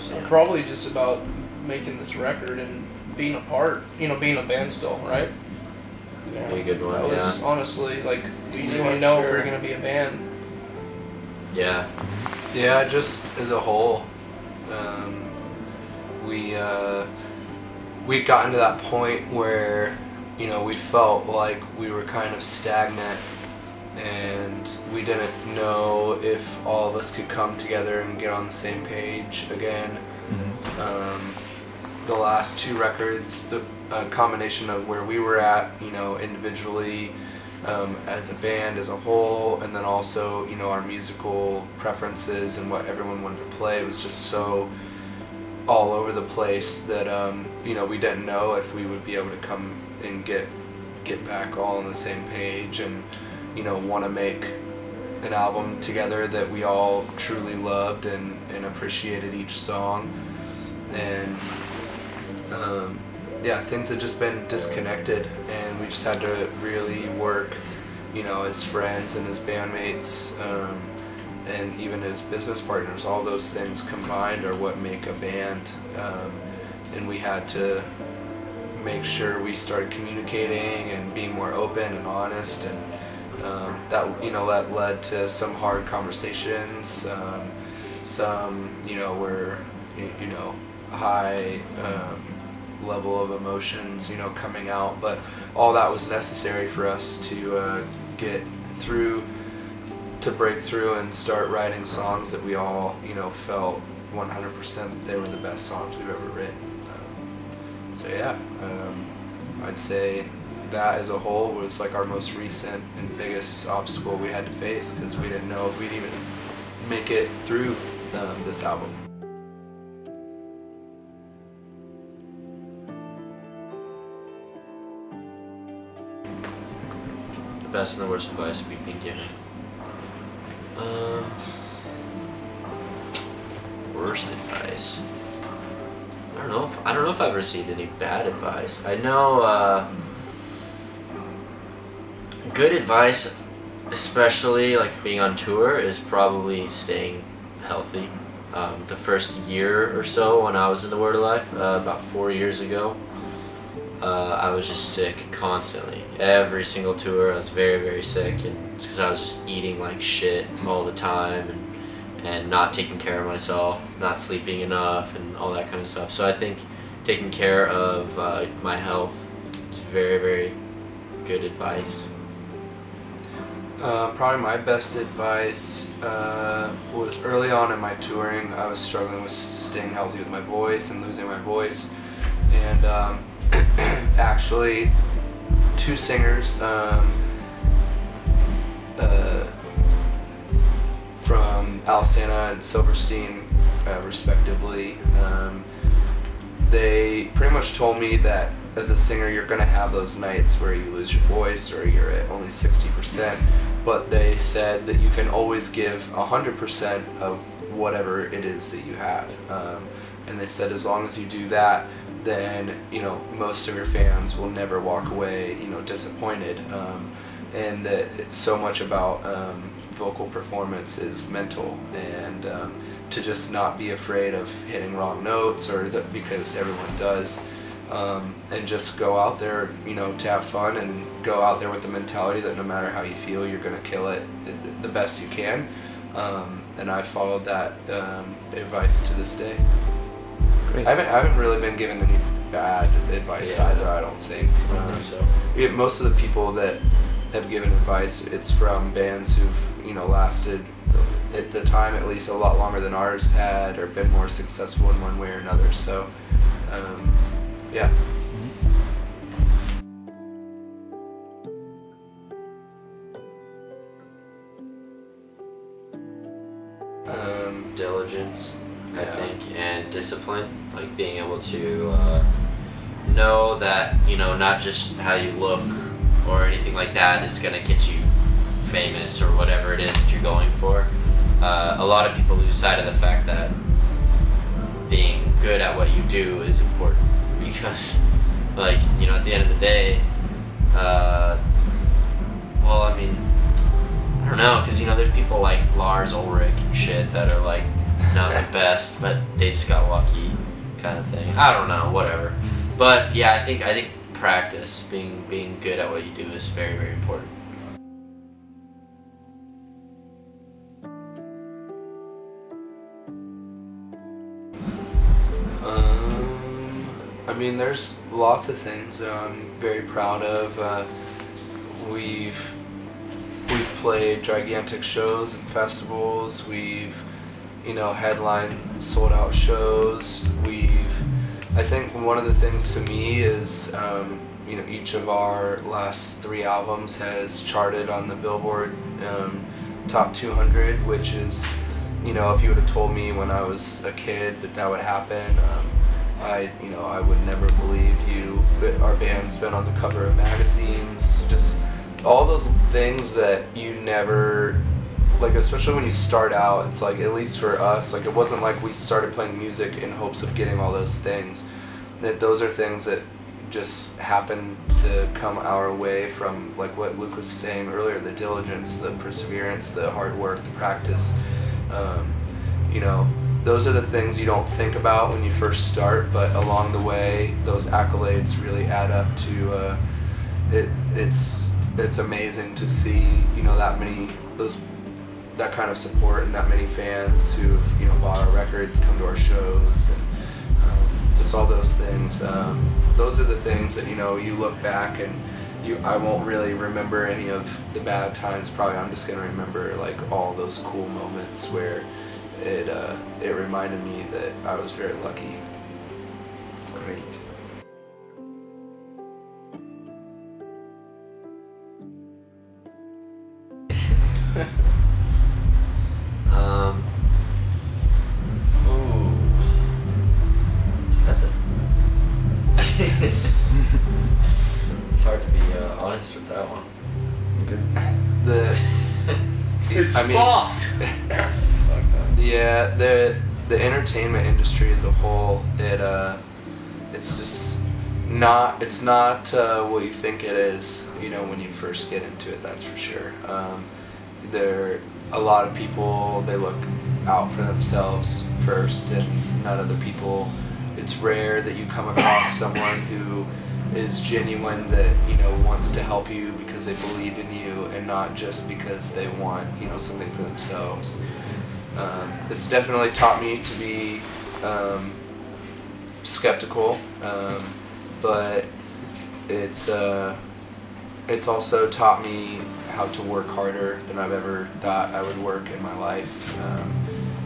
So. Probably just about making this record and being a part, being a band still, right? Yeah. Be a good one. That was honestly like we didn't even know if we were gonna be a band. Yeah. Yeah, just as a whole, we'd gotten to that point where, we felt like we were kind of stagnant, and we didn't know if all of us could come together and get on the same page again. The last two records, the combination of where we were at, individually, as a band as a whole, and then also, our musical preferences and what everyone wanted to play was just so all over the place that, we didn't know if we would be able to come and get back all on the same page and, want to make an album together that we all truly loved and appreciated each song. And things had just been disconnected, and we just had to really work, as friends and as bandmates, and even as business partners. All those things combined are what make a band, and we had to make sure we started communicating and being more open and honest, and that led to some hard conversations, some were high level of emotions coming out, but all that was necessary for us to get through, to break through and start writing songs that we all felt 100% that they were the best songs we've ever written. I'd say that as a whole was like our most recent and biggest obstacle we had to face, because we didn't know if we'd even make it through this album. The best and the worst advice we've been given. Worst advice. I don't know if I've received any bad advice. I know good advice, especially like being on tour, is probably staying healthy. The first year or so when I was in the Word of Life, about 4 years ago, I was just sick constantly. Every single tour I was very, very sick, and it's because I was just eating like shit all the time and not taking care of myself, not sleeping enough, and all that kind of stuff. So I think taking care of my health is very, very good advice. Probably my best advice was early on in my touring. I was struggling with staying healthy with my voice and losing my voice, and actually two singers from Alisana and Silverstein, respectively, they pretty much told me that as a singer you're going to have those nights where you lose your voice or you're at only 60%, but they said that you can always give 100% of whatever it is that you have, and they said as long as you do that, then most of your fans will never walk away disappointed, and that it's so much about vocal performance is mental, and to just not be afraid of hitting wrong notes, or that because everyone does, and just go out there to have fun, and go out there with the mentality that no matter how you feel you're going to kill it the best you can, and I followed that advice to this day. Great. I haven't really been given any bad advice either, I don't think. I think so. Most of the people that have given advice, it's from bands who've lasted, at the time at least, a lot longer than ours had, or been more successful in one way or another. So, yeah. Diligence, I think, and discipline, like being able to know that not just how you look or anything like that is gonna get you famous or whatever it is that you're going for. A lot of people lose sight of the fact that being good at what you do is important, because at the end of the day, I don't know, because there's people like Lars Ulrich and shit that are like not the best, but they just got lucky, kind of thing. I don't know, whatever. But yeah, I think practice, being good at what you do, is very, very important. I mean, there's lots of things that I'm very proud of. We've played gigantic shows and festivals. We've, headlined sold out shows. I think one of the things to me is, each of our last 3 albums has charted on the Billboard Top 200, which is, if you would have told me when I was a kid that would happen, I would never believe you. Our band's been on the cover of magazines, just all those things that you never, like, especially when you start out, it's like, at least for us, like, it wasn't like we started playing music in hopes of getting all those things. That those are things that just happen to come our way from, like what Luke was saying earlier, the diligence, the perseverance, the hard work, the practice. Those are the things you don't think about when you first start, but along the way, those accolades really add up to it's amazing to see that kind of support and that many fans who've bought our records, come to our shows, and just all those things. Those are the things that you look back and I won't really remember any of the bad times. Probably I'm just gonna remember like all those cool moments where it reminded me that I was very lucky. Great. Ooh, that's it. It's hard to be honest with that one. Okay. It's I mean, fucked. It's fucked up. Yeah, the entertainment industry as a whole, it's just not what you think it is, when you first get into it, that's for sure. A lot of people, they look out for themselves first and not other people. It's rare that you come across someone who is genuine, that wants to help you because they believe in you and not just because they want something for themselves. It's definitely taught me to be skeptical, but it's also taught me how to work harder than I've ever thought I would work in my life.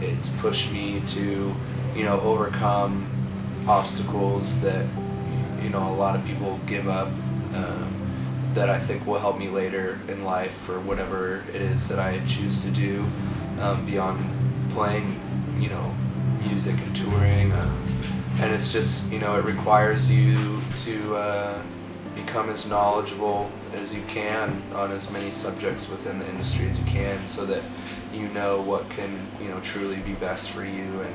It's pushed me to overcome obstacles that a lot of people give up, that I think will help me later in life for whatever it is that I choose to do, beyond playing music and touring, and it's just it requires you to become as knowledgeable as you can on as many subjects within the industry as you can, so that what can truly be best for you. And